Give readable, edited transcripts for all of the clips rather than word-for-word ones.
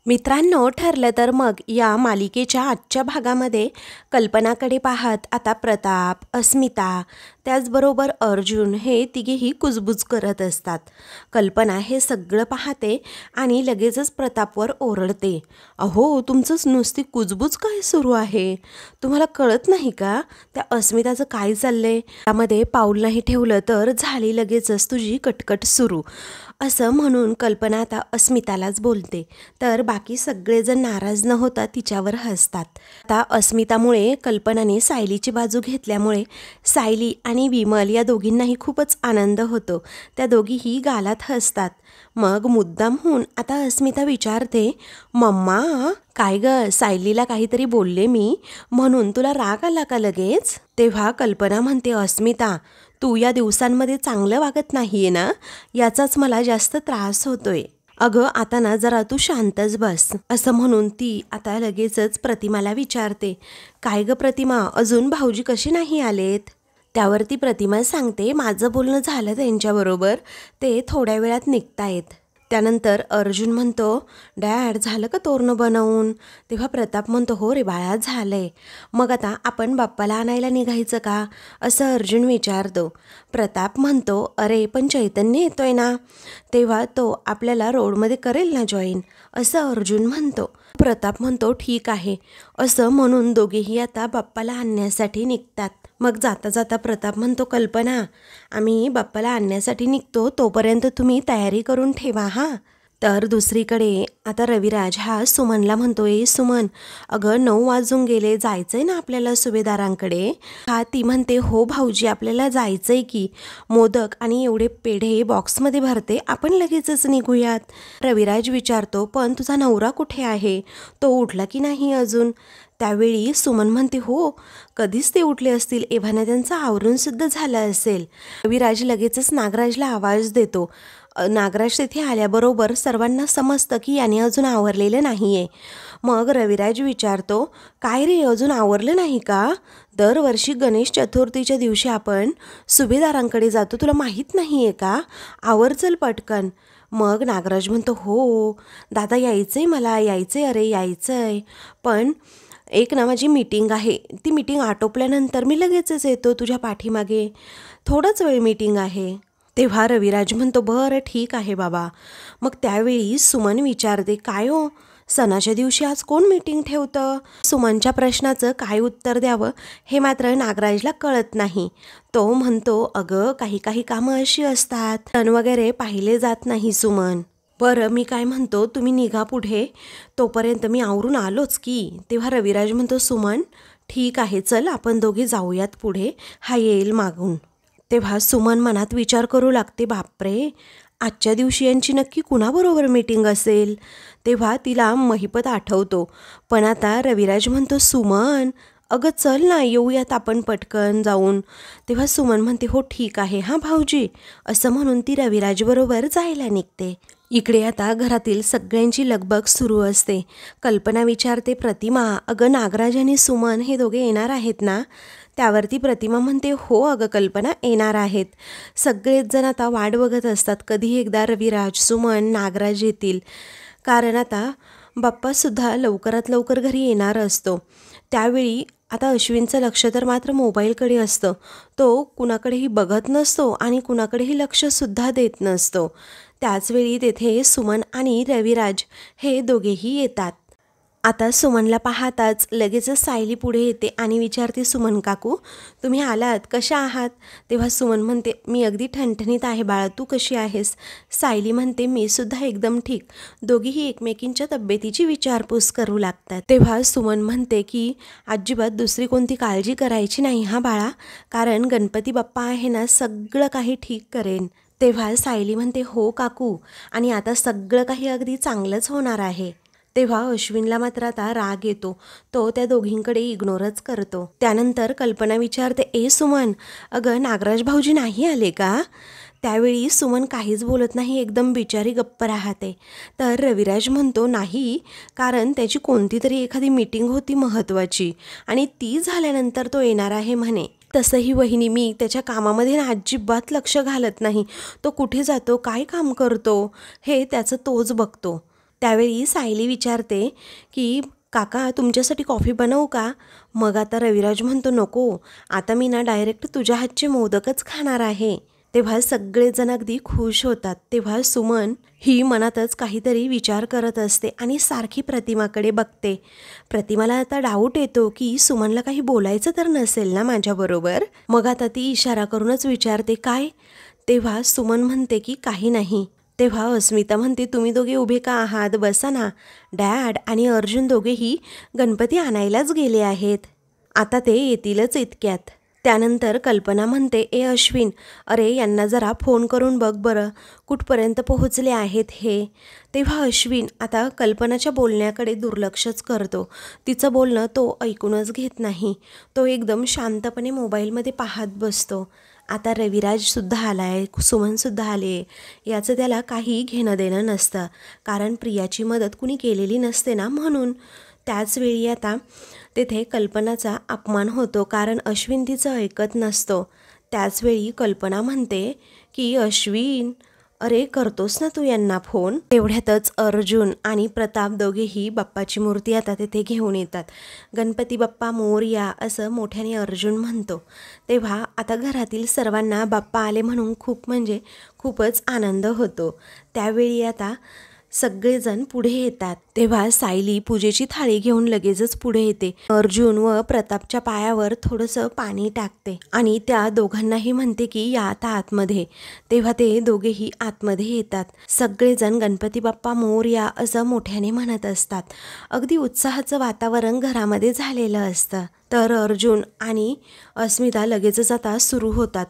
मित्रांनो, ठरलं तर मग या मालिकेच्या आजच्या भागामध्ये कल्पनाकडे पाहत आता प्रताप, अस्मिता, त्याचबरोबर अर्जुन हे तिघेही कुजबुज करत असतात. कल्पना हे सगळं पाहते आणि लगेचच प्रतापवर ओरडते, अहो तुमचंच नुसती कुजबुज काय सुरू आहे? तुम्हाला कळत नाही का त्या अस्मिताचं काय चाललंय? त्यामध्ये पाऊल नाही ठेवलं तर झाली लगेचच तुझी कटकट सुरू, असं म्हणून कल्पना आता अस्मितालाच बोलते. तर बाकी सगळेजण नाराज न होता तिच्यावर हसतात. आता अस्मितामुळे कल्पनाने सायलीची बाजू घेतल्यामुळे सायली आणि विमल या दोघींनाही खूपच आनंद होतो. त्या दोघीही गालात हसतात. मग मुद्दामहून आता अस्मिता विचारते, मम्मा काय ग, सायलीला काहीतरी बोलले मी म्हणून तुला राग आला का लगेच? तेव्हा कल्पना म्हणते, अस्मिता तू या दिवसांमध्ये चांगलं वागत नाहीये ना, याचाच मला जास्त त्रास होतोय. अगं आता ना जरा तू शांतच बस, असं म्हणून ती आता लगेचच प्रतिमाला विचारते, काय ग प्रतिमा, अजून भाऊजी कशी नाही आलेत? त्यावरती प्रतिमा सांगते, माझं बोलणं झालं त्यांच्याबरोबर, ते थोड्या वेळात निघतायत. त्यानंतर अर्जुन म्हणतो, डॅड झालं का तोरणं बनवून? तेव्हा प्रताप म्हणतो, हो रे बाळा झालंय. मग आता आपण बाप्पाला आणायला निघायचं का, असं अर्जुन विचारतो. प्रताप म्हणतो, अरे पण चैतन्य येतोय ना, तेव्हा तो आपल्याला रोडमध्ये करेल ना जॉईन, असं अर्जुन म्हणतो. प्रताप म्हणतो, ठीक आहे, असं म्हणून दोघेही आता बाप्पाला आणण्यासाठी निघतात. मग जाता जाता प्रताप म्हणतो, कल्पना आम्ही बाप्पाला आणण्यासाठी निघतो, तोपर्यंत तुम्ही तयारी करून ठेवा हां. तर दुसरीकडे आता रविराज हा सुमनला म्हणतोय, सुमन अगं 9 वाजून गेले, जायचंय ना आपल्याला सुभेदारांकडे? हा ती म्हणते, हो भाऊजी आपल्याला जायचंय की, मोदक आणि एवढे पेढे बॉक्समध्ये भरते, आपण लगेचच निघूयात. रविराज विचारतो, पण तुझा नवरा कुठे आहे, तो उठला की नाही अजून? त्यावेळी सुमन म्हणते, हो कधीच ते उठले असतील, एव्हाना त्यांचं आवरूनसुद्धा झालं असेल. रविराज लगेचच नागराजला आवाज देतो. नागराज तिथे आल्याबरोबर सर्वांना समजतं की याने अजून आवरलेलं नाही आहे. मग रविराज विचारतो, काय रे अजून आवरलं नाही का? दरवर्षी गणेश चतुर्थीच्या दिवशी आपण सुभेदारांकडे जातो, तुला माहीत नाही आहे का? आवर चल पटकन. मग नागराज म्हणतो, हो दादा यायचं आहे, मला यायचं आहे, अरे यायचं आहे, पण एक ना माझी मीटिंग आहे, ती मीटिंग आटोपल्यानंतर मी लगेचच येतो तुझ्या पाठीमागे, थोडाच वेळ मीटिंग आहे. तेव्हा रविराज म्हणतो, बरं ठीक आहे बाबा. मग त्यावेळी सुमन विचारते, काय हो सणाच्या दिवशी आज कोण मीटिंग ठेवतं? सुमनच्या प्रश्नाचं काय उत्तर द्यावं हे मात्र नागराजला कळत नाही. तो म्हणतो, अगं काही काही कामं अशी असतात, सण वगैरे पाहिले जात नाही सुमन. बरं मी काय म्हणतो, तुम्ही निघा पुढे, तोपर्यंत मी आवरून आलोच की. तेव्हा रविराज म्हणतो, सुमन ठीक आहे चल आपण दोघे जाऊयात पुढे, हा येईल मागून. तेव्हा सुमन मनात विचार करू लागते, बापरे आजच्या दिवशी यांची नक्की कुणाबरोबर मीटिंग असेल? तेव्हा तिला महिपत आठवतो. पण आता रविराज म्हणतो, सुमन अगं चल ना येऊयात आपण पटकन जाऊन. तेव्हा सुमन म्हणते, हो ठीक आहे हां भाऊजी, असं म्हणून ती रविराजबरोबर जायला निघते. इकडे आता घरातील सगळ्यांची लगबग सुरू असते. कल्पना विचारते, प्रतिमा अगं नागराज आणि सुमन हे दोघे येणार आहेत ना? त्यावरती प्रतिमा म्हणते, हो अगं कल्पना येणार आहेत. सगळेच जण आता वाट बघत असतात, कधी एकदा रविराज, सुमन, नागराज येतील, कारण आता बाप्पासुद्धा लवकरात लवकर घरी येणार असतो. त्यावेळी आता अश्विनचं लक्ष तर मात्र मोबाईलकडे असतं, तो कुणाकडेही बघत नसतो आणि कुणाकडेही लक्षसुद्धा देत नसतो. त्याचवेळी तेथे सुमन आणि रविराज हे दोघेही येतात. आता सुमनला पाहताच लगेचच सायली पुढे येते आणि विचारते, सुमन काकू तुम्ही आलात, कशा आहात? तेव्हा सुमन म्हणते, मी अगदी ठणठणीत आहे बाळा, तू कशी आहेस? सायली म्हणते, मी सुद्धा एकदम ठीक. दोघीही एकमेकींच्या तब्येतीची विचारपूस करू लागतात. तेव्हा सुमन म्हणते की अजिबात दुसरी कोणती काळजी करायची नाही हा बाळा, कारण गणपती बाप्पा आहे ना सगळं काही ठीक करेन. तेव्हा सायली म्हणते, हो काकू, आणि आता सगळं काही अगदी चांगलंच होणार आहे. तेव्हा अश्विनला मात्र आता राग येतो, तो त्या दोघींकडे इग्नोरच करतो. त्यानंतर कल्पना विचारते, ए सुमन अगं नागराज भाऊजी नाही आले का? त्यावेळी सुमन काहीच बोलत नाही, एकदम बिचारी गप्प राहते. तर रविराज म्हणतो, नाही कारण त्याची कोणती तरी एखादी मीटिंग होती महत्त्वाची आणि ती झाल्यानंतर तो येणार आहे म्हणे. तसंही वहिनी मी त्याच्या कामामध्ये ना अजिबात लक्ष घालत नाही, तो कुठे जातो काय काम करतो हे त्याचं तोच बघतो. त्यावेळी सायली विचारते की काका तुमच्यासाठी कॉफी बनवू का? मग आता रविराज म्हणतो नको, आता मी ना डायरेक्ट तुझ्या हातचे मोदकच खाणार आहे. तेव्हा सगळेजण अगदी खुश होतात. तेव्हा सुमन ही मनातच काहीतरी विचार करत असते आणि सारखी प्रतिमाकडे बघते. प्रतिमाला आता डाऊट येतो की सुमनला काही बोलायचं तर नसेल ना माझ्याबरोबर. मग आता ती इशारा करूनच विचारते काय? तेव्हा सुमन म्हणते की काही नाही. तेव्हा अस्मिता म्हणते तुम्ही दोघे उभे का आहात, बसा ना. डॅड आणि अर्जुन दोघेही गणपती आणायलाच गेले आहेत, आता ते येतीलच इतक्यात. त्यानंतर कल्पना म्हणते ए अश्विन, अरे यांना जरा फोन करून बघ बरं कुठपर्यंत पोहोचले आहेत हे. तेव्हा अश्विन आता कल्पनाच्या बोलण्याकडे दुर्लक्षच करतो. तिचं बोलणं तो ऐकूनच घेत नाही. तो एकदम शांतपणे मोबाईलमध्ये पाहत बसतो. आता रविराजसुद्धा आला आहे, सुमनसुद्धा आले, याचं त्याला काही घेणं देणं नसतं, कारण प्रियाची मदत कुणी केलेली नसते ना म्हणून. त्याचवेळी आता तेथे कल्पनाचा अपमान होतो, कारण अश्विन तिचं ऐकत नसतो. त्याचवेळी कल्पना म्हणते की अश्विन, अरे करतोस ना तू यांना फोन. तेवढ्यातच अर्जुन आणि प्रताप दोघेही बाप्पाची मूर्ती आता तेथे घेऊन येतात. गणपती बाप्पा मोरया असं मोठ्याने अर्जुन म्हणतो. तेव्हा आता घरातील सर्वांना बाप्पा आले म्हणून खूपच आनंद होतो. त्यावेळी आता सगळेजण पुढे येतात. तेव्हा सायली पूजेची थाळी घेऊन लगेचच पुढे येते. अर्जुन व प्रतापच्या पायावर थोडंसं पाणी टाकते आणि त्या दोघांनाही म्हणते की या आता आतमध्ये. तेव्हा ते दोघेही आतमध्ये येतात. सगळेजण गणपती बाप्पा मोरया असं मोठ्याने म्हणत असतात. अगदी उत्साहाचं वातावरण घरामध्ये झालेलं असतं. तर अर्जुन आणि अस्मिता लगेचच आता सुरू होतात.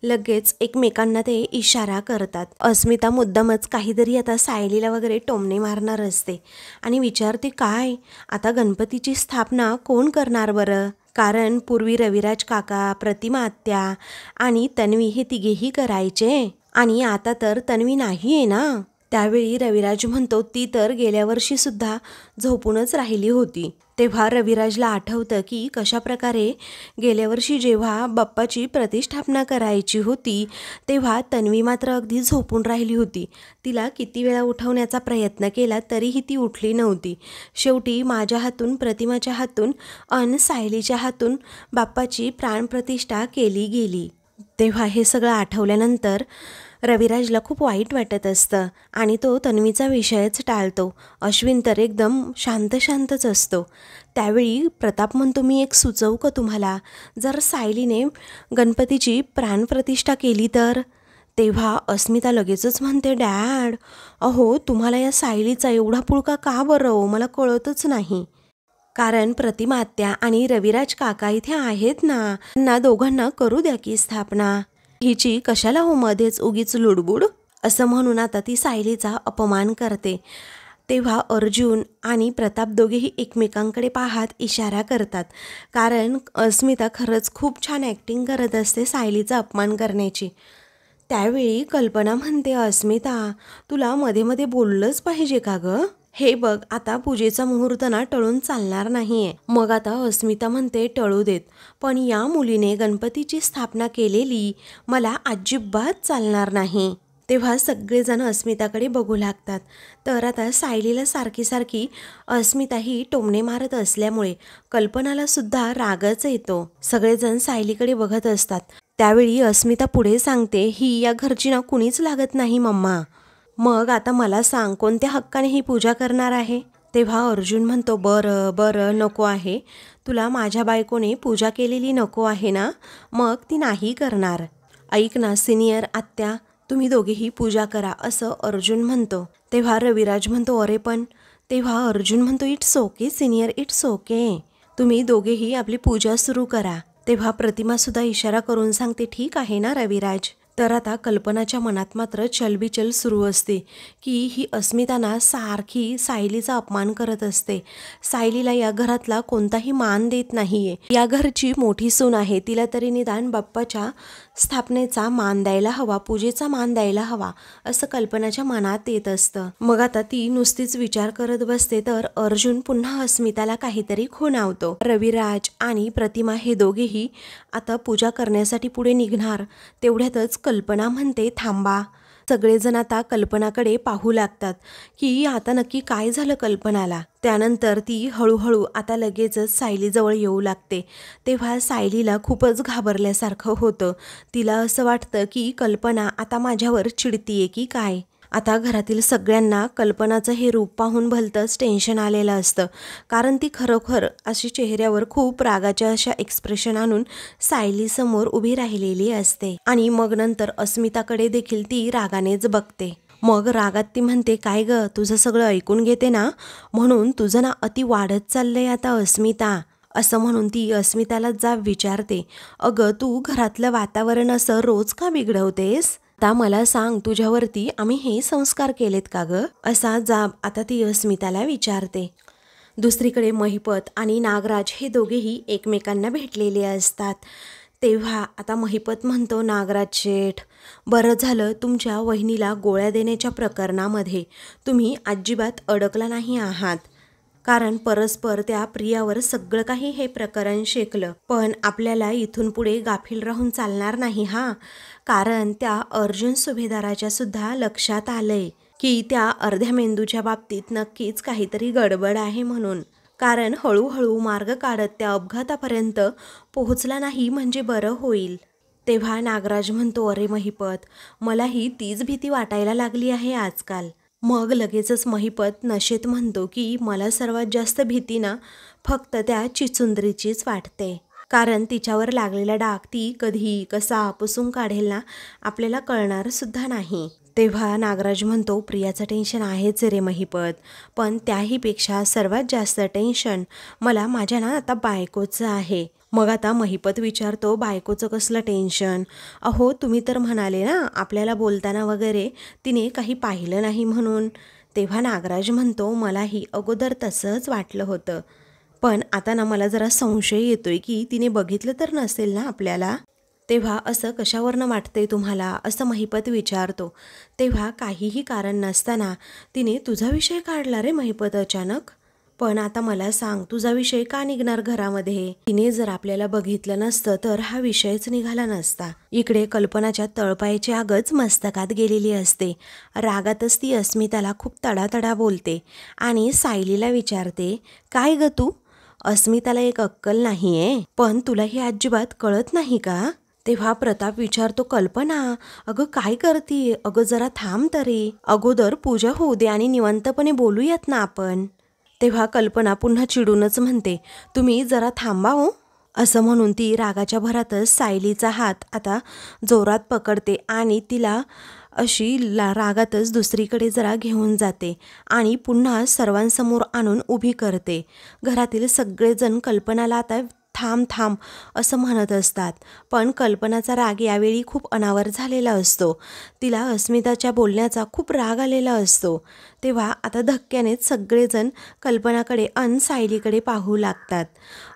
लगेच एकमेकांना ते इशारा करतात. अस्मिता मुद्दामच काहीतरी आता सायलीला वगैरे टोमणे मारणार असते आणि विचारते काय आता गणपतीची स्थापना कोण करणार बरं? कारण पूर्वी रविराज काका, प्रतिमा आत्या आणि तन्वी हे तिघेही करायचे आणि आता तर तन्वी नाही आहे ना. त्यावेळी रविराज म्हणतो ती तर गेल्या वर्षी सुद्धा झोपूनच राहिली होती. तेव्हा रविराजला आठवतं की कशा प्रकारे गेल्या वर्षी जेव्हा बाप्पाची प्रतिष्ठापना करायची होती तेव्हा तन्वी मात्र अगदी झोपून राहिली होती. तिला किती वेळा उठवण्याचा प्रयत्न केला तरीही ती उठली नव्हती. शेवटी माझ्या हातून, प्रतिमाच्या हातून अन सायलीच्या हातून बाप्पाची प्राणप्रतिष्ठा केली गेली. तेव्हा हे सगळं आठवल्यानंतर रविराजला खूप वाईट वाटत असतं आणि तो तन्वीचा विषयच टाळतो. अश्विन तर एकदम शांतच असतो. त्यावेळी प्रताप म्हणतो मी एक सुचवू का तुम्हाला, जर सायलीने गणपतीची प्राणप्रतिष्ठा केली तर? तेव्हा अस्मिता लगेचच म्हणते डॅड, अहो तुम्हाला या सायलीचा एवढा पुळका का बरं हो, मला कळतच नाही. कारण प्रतिमा आत्या आणि रविराज काका इथे आहेत ना, त्यांना दोघांना करू द्या की स्थापना. हिची कशाला हो मध्येच उगीच लुडबुड, असं म्हणून आता ती सायलीचा अपमान करते. तेव्हा अर्जुन आणि प्रताप दोघेही एकमेकांकडे पाहत इशारा करतात, कारण अस्मिता खरंच खूप छान ॲक्टिंग करत असते सायलीचा अपमान करण्याची. त्यावेळी कल्पना म्हणते अस्मिता, तुला मध्ये मध्ये बोललंच पाहिजे का गं? हे बघ आता पूजेचा मुहूर्त ना टळून चालणार नाहीये. मग आता अस्मिता म्हणते टळू देत, पण या मुलीने गणपतीची स्थापना केलेली मला अजिबात चालणार नाही. तेव्हा सगळेजण अस्मिताकडे बघू लागतात. तर आता सायलीला सारखी अस्मिता ही टोमणे मारत असल्यामुळे कल्पनाला सुद्धा रागच येतो. सगळेजण सायलीकडे बघत असतात. त्यावेळी अस्मिता पुढे सांगते ही या घरची ना कुणीच लागत नाही मम्मा. मग आता मला सांग कोणत्या हक्काने ही पूजा करणार आहे? तेव्हा अर्जुन म्हणतो बरं नको आहे, तुला माझ्या बायकोने पूजा केलेली नको आहे ना, मग ती नाही करणार. ऐक ना सिनियर आत्या, तुम्ही दोघेही पूजा करा असं अर्जुन म्हणतो. तेव्हा रविराज म्हणतो अरे पण. तेव्हा अर्जुन म्हणतो it's okay senior, it's okay, तुम्ही दोघेही आपली पूजा सुरू करा. तेव्हा प्रतिमासुद्धा इशारा करून सांगते ठीक आहे ना रविराज. तर आता कल्पनाच्या मनात मात्र चलबिचल सुरू असते की ही अस्मिता ना सारखी सायलीचा अपमान करत असते. सायलीला या घरातला कोणताही मान देत नाहीये. या घरची मोठी सून आहे, तिला तरी निदान बाप्पाच्या स्थापनेचा मान द्यायला हवा, पूजेचा मान द्यायला हवा असं कल्पनाच्या मनात येत असतं. मग आता ती नुसतीच विचार करत बसते तर अर्जुन पुन्हा अस्मिताला काहीतरी खुणावतो. रविराज आणि प्रतिमा हे दोघेही आता पूजा करण्यासाठी पुढे निघणार. तेवढ्यातच कल्पना म्हणते थांबा. सगळेजण आता कल्पनाकडे पाहू लागतात की आता नक्की काय झालं कल्पनाला. त्यानंतर ती हळूहळू आता लगेचच सायलीजवळ येऊ लागते. तेव्हा सायलीला खूपच घाबरल्यासारखं होतं. तिला असं वाटतं की कल्पना आता माझ्यावर चिडतीये की काय. आता घरातील सगळ्यांना कल्पनाचं हे रूप पाहून भलतंच टेन्शन आलेलं असतं, कारण ती खरोखर अशी चेहऱ्यावर खूप रागाच्या अशा एक्सप्रेशन आणून सायलीसमोर उभी राहिलेली असते. आणि मग नंतर अस्मिताकडे देखील ती रागानेच बघते. मग रागात ती म्हणते, काय ग, तुझं सगळं ऐकून घेते ना, म्हणून तुझं ना अति वाढत चाललंय आता अस्मिता. असं म्हणून ती अस्मिताला जाब विचारते, अगं तू घरातलं वातावरण असं रोज का बिघडवतेस? आता मला सांग, तुझ्यावरती आम्ही हे संस्कार केलेत का ग? असा जाब आता ती अस्मिताला विचारते. दुसरीकडे महिपत आणि नागराज हे दोघेही एकमेकांना भेटलेले असतात. तेव्हा आता महिपत म्हणतो, नागराज शेठ, बरं झालं तुमच्या वहिनीला गोळ्या देण्याच्या प्रकरणामध्ये तुम्ही अजिबात अडकला नाही आहात, कारण परस्पर त्या प्रियावर सगळं काही हे प्रकरण शेकलं. पण आपल्याला इथून पुढे गाफील राहून चालणार नाही हा, कारण त्या अर्जुन सुभेदाराच्या सुद्धा लक्षात आलंय की त्या अर्ध्या मेंदूच्या बाबतीत नक्कीच काहीतरी गडबड आहे म्हणून. कारण हळूहळू मार्ग काढत त्या अपघातापर्यंत पोहोचला नाही म्हणजे बरं होईल. तेव्हा नागराज म्हणतो, अरे महिपत, मलाही तीच भीती वाटायला लागली आहे आजकाल. मग लगेचच महिपत नशेत म्हणतो की मला सर्वात जास्त भीती ना फक्त त्या चिचुंद्रीचीच वाटते, कारण तिच्यावर लागलेला डाग ती कधी कसा पुसून काढेल ना आपल्याला कळणार सुद्धा नाही. तेव्हा नागराज म्हणतो, प्रियाचं टेन्शन आहेच रे महिपत, पण त्याहीपेक्षा सर्वात जास्त टेन्शन मला माझ्या ना आता बायकोचं आहे. मग आता महिपत विचारतो, बायकोचं कसलं टेन्शन? अहो तुम्ही तर म्हणाले ना आपल्याला बोलताना वगैरे तिने काही पाहिलं नाही म्हणून. तेव्हा नागराज म्हणतो, मलाही अगोदर तसंच वाटलं होतं, पण आता ना मला जरा संशय येतोय की तिने बघितलं तर नसेल ना आपल्याला. तेव्हा असं कशावरनं वाटतंय तुम्हाला, असं महिपत विचारतो. तेव्हा काहीही कारण नसताना तिने तुझा विषय काढला रे महिपत अचानक. पण आता मला सांग, तुझा विषय का निघणार घरामध्ये? तिने जर आपल्याला बघितलं नसतं तर हा विषयच निघाला नसता. इकडे कल्पनाच्या तळपायाची आगच मस्तकात गेलेली असते. रागातच ती अस्मिताला खूप तडातडा बोलते आणि सायलीला विचारते, काय ग तू? अस्मिताला एक अक्कल नाहीये, पण तुला हे अजिबात कळत नाही का? तेव्हा प्रताप विचारतो, कल्पना, अगं काय करतीये? अगं जरा थांब तरी, अगोदर पूजा होऊ दे आणि निवांतपणे बोलूयात ना आपण. तेव्हा कल्पना पुन्हा चिडूनच म्हणते, तुम्ही जरा थांबा हो. असं म्हणून ती रागाच्या भरातच सायलीचा हात आता जोरात पकडते आणि तिला अशी रागातच दुसरीकडे जरा घेऊन जाते आणि पुन्हा सर्वांसमोर आणून उभी करते. घरातील सगळेजण कल्पनाला आता थांब थांब असं म्हणत असतात, पण कल्पनाचा राग यावेळी खूप अनावर झालेला असतो. तिला अस्मिताच्या बोलण्याचा खूप राग आलेला असतो. तेव्हा आता धक्क्यानेच सगळेजण कल्पनाकडे अन सायलीकडे पाहू लागतात.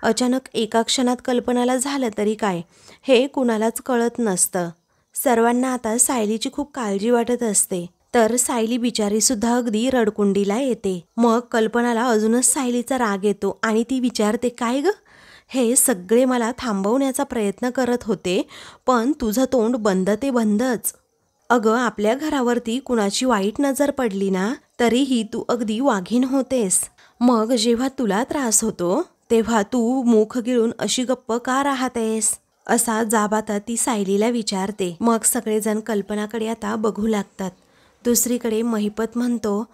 अचानक एका क्षणात कल्पनाला झालं तरी काय हे कुणालाच कळत नसतं. सर्वांना आता सायलीची खूप काळजी वाटत असते, तर सायली बिचारी सुद्धा अगदी रडकुंडीला येते. मग कल्पनाला अजूनच सायलीचा राग येतो आणि ती विचारते, काय ग, हे सगळे मला थांबवण्याचा प्रयत्न करत होते, पण तुझं तोंड बंद ते बंदच. अगं आपल्या घरावरती कुणाची वाईट नजर पडली ना तरीही तू अगदी वाघीण होतेस. मग जेव्हा तुला त्रास होतो तेव्हा तू मुख गिळून अशी गप्प का राहतेस? असा जाब आता ती सायलीला विचारते. मग सगळेजण कल्पनाकडे आता बघू लागतात. दुसरीकडे महिपत म्हणतो,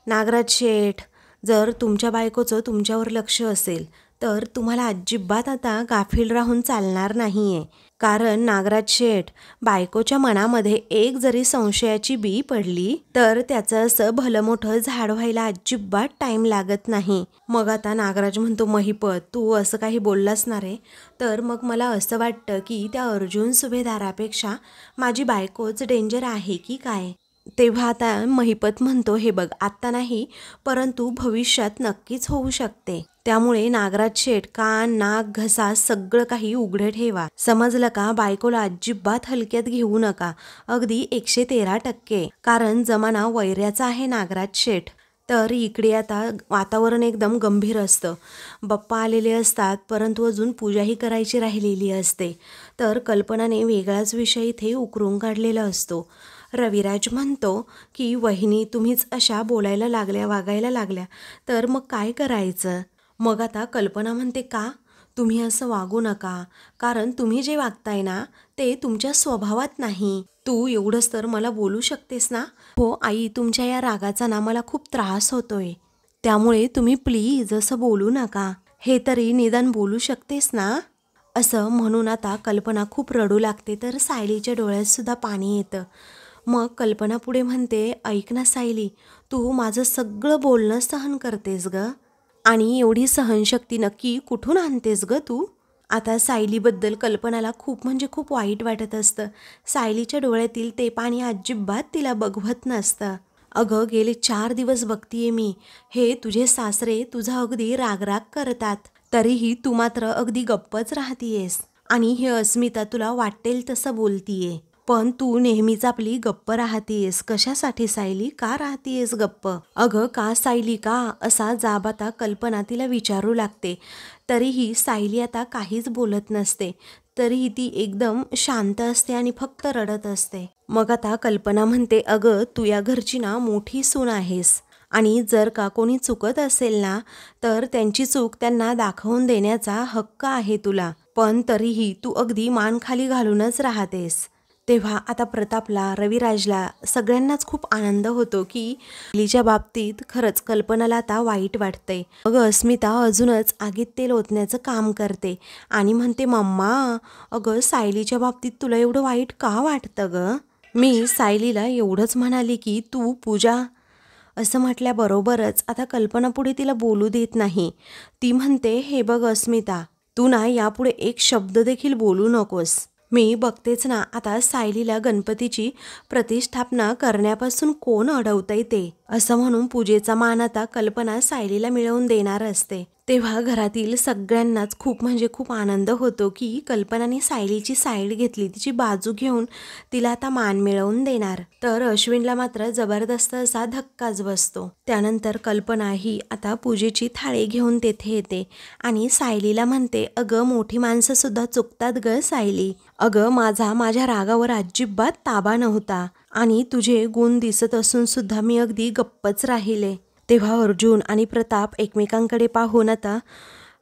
नागराज शेठ, जर तुमच्या बायकोचं तुमच्यावर लक्ष असेल तर तुम्हाला अजिबात आता गाफील राहून चालणार नाहीये. कारण नागराज शेठ, बायकोच्या मनामध्ये एक जरी संशयाची बी पडली तर त्याचं असं भलं मोठं झाड व्हायला अजिबात टाईम लागत नाही. मग आता नागराज म्हणतो, महिपत, तू असं काही बोललास ना रे, तर मग मला असं वाटतं की त्या अर्जुन सुभेदारापेक्षा माझी बायकोच डेंजर आहे की काय? तेव्हा आता महिपत म्हणतो, हे बघ, आत्ता नाही परंतु भविष्यात नक्कीच होऊ शकते. त्यामुळे नागराज शेठ, कान, नाक, घसा सगळं काही उघडे ठेवा, समजलं का? बायकोला अजिबात हलक्यात घेऊ नका, अगदी 113%. कारण जमाना वैऱ्याचा आहे नागराज शेठ. तर इकडे आता वातावरण एकदम गंभीर असतं. बाप्पा आलेले असतात, परंतु अजून पूजाही करायची राहिलेली असते. तर कल्पनाने वेगळाच विषय इथे उकरून काढलेला असतो. रविराज म्हणतो की वहिनी तुम्हीच अशा बोलायला लागल्या वागायला लागल्या तर मग काय करायचं. मग आता कल्पना म्हणते का तुम्ही असं वागू नका, कारण तुम्ही जे वागताय ना ते तुमच्या स्वभावात नाही. तू एवढंच तर मला बोलू शकतेस ना. हो आई, तुमच्या या रागाचा ना मला खूप त्रास होतोय, त्यामुळे तुम्ही प्लीज असं बोलू नका. हे तरी निदान बोलू शकतेस ना. असं म्हणून आता कल्पना खूप रडू लागते, तर सायलीच्या डोळ्यात सुद्धा पाणी येतं. मग कल्पना पुढे म्हणते, ऐक ना सायली, तू माझं सगळं बोलणं सहन करतेस ग, आणि एवढी सहनशक्ती नक्की कुठून आणतेस ग तू. आता सायलीबद्दल कल्पनाला खूप म्हणजे खूप वाईट वाटत असतं. सायलीच्या डोळ्यातील ते पाणी अजिबात तिला बघवत नसतं. अगं गेले 4 दिवस बघतीये मी, हे तुझे सासरे तुझा अगदी रागराग करतात, तरीही तू मात्र अगदी गप्पच राहतीयेस. आणि हे अस्मिता तुला वाटेल तसं बोलतीये, पण तू नेहमीच आपली गप्प राहतीयेस. कशासाठी सायली, का राहतीयेस गप्प. अगं का सायली का, असा जाब आता कल्पना तिला विचारू लागते. तरीही सायली आता काहीच बोलत नसते. तरीही ती एकदम शांत असते आणि फक्त रडत असते. मग आता कल्पना म्हणते, अगं तू या घरची ना मोठी सून आहेस, आणि जर का कोणी चुकत असेल ना तर त्यांची चूक त्यांना दाखवून देण्याचा हक्क आहे तुला, पण तरीही तू अगदी मान खाली घालूनच राहतेस. तेव्हा आता प्रतापला, रविराजला, सगळ्यांनाच खूप आनंद होतो की सायलीच्या बाबतीत खरंच कल्पनाला आता वाईट वाटतंय. मग अस्मिता अजूनच आगीत तेल ओतण्याचं काम करते आणि म्हणते, मम्मा अगं सायलीच्या बाबतीत तुला एवढं वाईट का वाटतं ग. मी सायलीला एवढंच म्हणाली की तू पूजा, असं म्हटल्याबरोबरच आता कल्पना पुढे तिला बोलू देत नाही. ती म्हणते, हे बघ अस्मिता, तू ना यापुढे एक शब्द देखील बोलू नकोस. मी बघतेच ना आता सायलीला गणपतीची प्रतिष्ठापना करण्यापासून कोण अडवतंय ते. असं म्हणून पूजेचा मान आता कल्पना सायलीला मिळवून देणार असते. तेव्हा घरातील सगळ्यांनाच खूप म्हणजे खूप आनंद होतो की कल्पनाने सायलीची साईड घेतली, तिची बाजू घेऊन तिला आता मान मिळवून देणार. तर अश्विनला मात्र जबरदस्त असा धक्काच बसतो. त्यानंतर कल्पना ही आता पूजेची थाळी घेऊन तेथे येते आणि सायलीला म्हणते, अगं मोठी माणसं सुद्धा चुकतात ग सायली. अगं माझ्या रागावर अजिबात ताबा नव्हता, आणि तुझे गुण दिसत असून सुद्धा मी अगदी गप्पच राहिले. तेव्हा अर्जुन आणि प्रताप एकमेकांकडे पाहून आता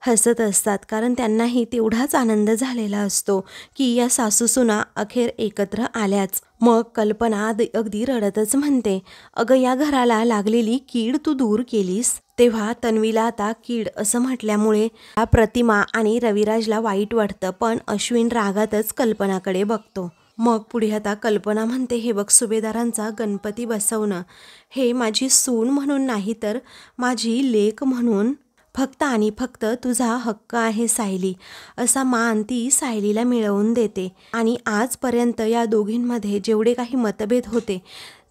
हसत असतात, कारण त्यांनाही तेवढाच आनंद झालेला असतो की या सासूसुना अखेर एकत्र आल्याच. मग कल्पना अगदी रडतच म्हणते, अगं या घराला लागलेली कीड तू दूर केलीस. तेव्हा तन्वीला आता कीड असं म्हटल्यामुळे प्रतिमा आणि रविराजला वाईट वाटतं, पण अश्विन रागातच कल्पनाकडे बघतो. मग पुढे आता कल्पना म्हणते, हे बघ सुभेदारांचा गणपती बसवणं हे माझी सून म्हणून नाही, तर माझी लेक म्हणून फक्त आणि फक्त तुझा हक्क आहे सायली. असा मान ती सायलीला मिळवून देते. आणि आजपर्यंत या दोघींमध्ये जेवढे काही मतभेद होते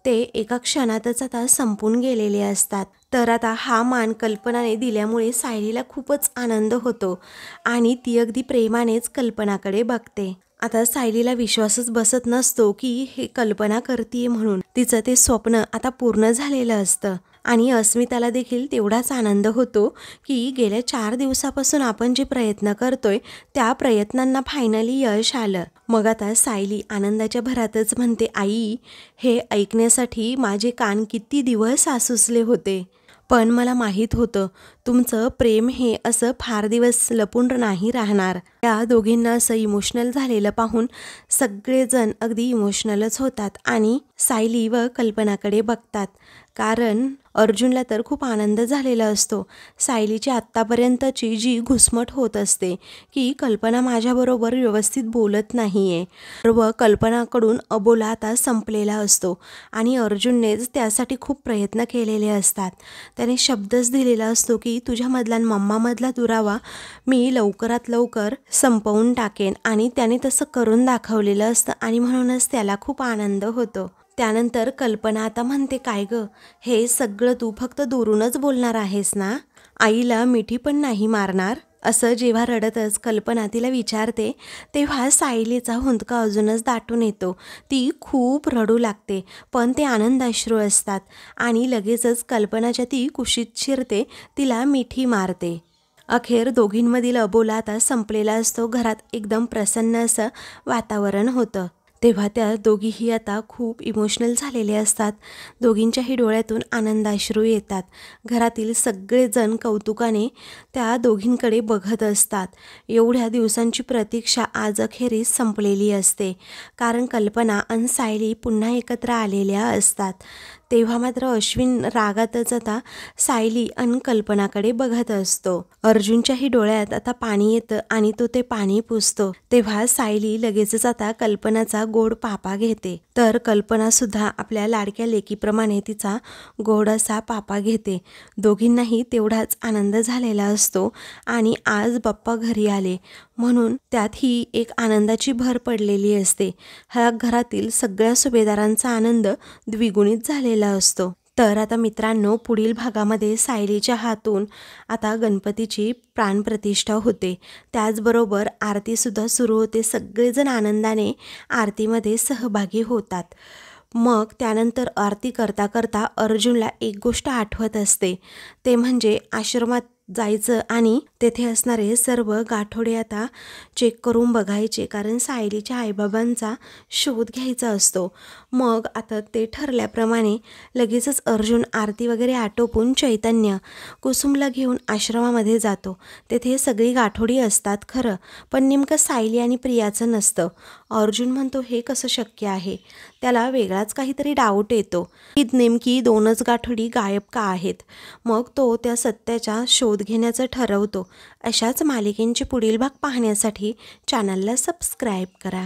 ते एका क्षणातच आता संपून गेलेले असतात. तर आता हा मान कल्पनाने दिल्यामुळे सायलीला खूपच आनंद होतो आणि ती अगदी प्रेमानेच कल्पनाकडे बघते. आता सायलीला विश्वासच बसत नसतो की हे कल्पना करतीये म्हणून. तिचं ते स्वप्न आता पूर्ण झालेलं असतं. आणि अस्मिताला देखील तेवढाच आनंद होतो की गेल्या 4 दिवसापासून आपण जे प्रयत्न करतोय त्या प्रयत्नांना फायनली यश आलं. मग आता सायली आनंदाच्या भरातच म्हणते, आई हे ऐकण्यासाठी माझे कान किती दिवस आसुसले होते, पण मला माहीत होतं तुमचं प्रेम हे असं फार दिवस लपून नाही राहणार. या दोघींना असं इमोशनल झालेलं पाहून सगळेजण अगदी इमोशनलच होतात आणि सायली व कल्पनाकडे बघतात, कारण अर्जुनला तर खूप आनंद झालेला असतो. सायलीची आत्तापर्यंतची जी घुसमट होत असते की कल्पना माझ्याबरोबर व्यवस्थित बोलत नाही आहे, सर्व कल्पनाकडून अबोला आता संपलेला असतो आणि अर्जुननेच त्यासाठी खूप प्रयत्न केलेले असतात. त्याने शब्दच दिलेला असतो की तुझ्यामधला मम्मामधला दुरावा मी लवकरात लवकर संपवून टाकेन, आणि त्याने तसं करून दाखवलेलं असतं आणि म्हणूनच त्याला खूप आनंद होतो. त्यानंतर कल्पना आता म्हणते, काय ग हे सगळं तू फक्त दुरूनच बोलणार आहेस ना, आईला मिठी पण नाही मारणार. असं जेव्हा रडतच कल्पना तिला विचारते तेव्हा सायलीचा हुंदका अजूनच दाटून येतो. ती खूप रडू लागते, पण ते आनंदाश्रू असतात आणि लगेचच कल्पनाच्या ती कुशीत शिरते, तिला मिठी मारते. अखेर दोघींमधील अबोला आता संपलेला असतो. घरात एकदम प्रसन्न असं वातावरण होतं. तेव्हा त्या दोघीही आता खूप इमोशनल झालेले असतात. दोघींच्याही डोळ्यातून आनंदाश्रू येतात. घरातील सगळेजण कौतुकाने त्या दोघींकडे बघत असतात. एवढ्या दिवसांची प्रतीक्षा आज अखेरीस संपलेली असते, कारण कल्पना आणि सायली पुन्हा एकत्र आलेल्या असतात. तेव्हा मात्र अश्विन रागातच आता सायली आणि कल्पनाकडे बघत असतो. अर्जुनच्याही डोळ्यात आता पाणी येतं आणि तो ते पाणी पुसतो. तेव्हा सायली लगेचच आता कल्पनाचा गोड पापा घेते. तर कल्पना सुद्धा आपल्या लाडक्या लेकीप्रमाणे तिचा गोड असा पापा घेते. दोघींनाही तेवढाच आनंद झालेला असतो आणि आज बाप्पा घरी आले म्हणून त्यात ही एक आनंदाची भर पडलेली असते. हा घरातील सगळ्या सुभेदारांचा आनंद द्विगुणित झालेला असतो. तर आता मित्रांनो, पुढील भागामध्ये सायलीच्या हातून आता गणपतीची प्राणप्रतिष्ठा होते. त्याचबरोबर आरतीसुद्धा सुरू होते. सगळेजण आनंदाने आरतीमध्ये सहभागी होतात. मग त्यानंतर आरती करता करता अर्जुनला एक गोष्ट आठवत असते, ते म्हणजे आश्रमात जायचं आणि तेथे असणारे सर्व गाठोडे आता चेक करून बघायचे, कारण सायलीच्या आईबाबांचा शोध घ्यायचा असतो. मग आता ते ठरल्याप्रमाणे लगेचच अर्जुन आरती वगैरे आटोपून चैतन्य कुसुमला घेऊन आश्रमामध्ये जातो. तेथे सगळी गाठोडी असतात खरं, पण नेमकं सायली आणि प्रियाचं नसतं. अर्जुन म्हणतो हे कसं शक्य आहे. त्याला वेगळाच काहीतरी डाऊट येतो की नेमकी 2च गाठोडी गायब का आहेत. मग तो त्या सत्याचा शोध घेण्याचं ठरवतो. अशाच मालिकेंचे पुढील भाग पाहण्यासाठी चॅनलला सबस्क्राईब करा.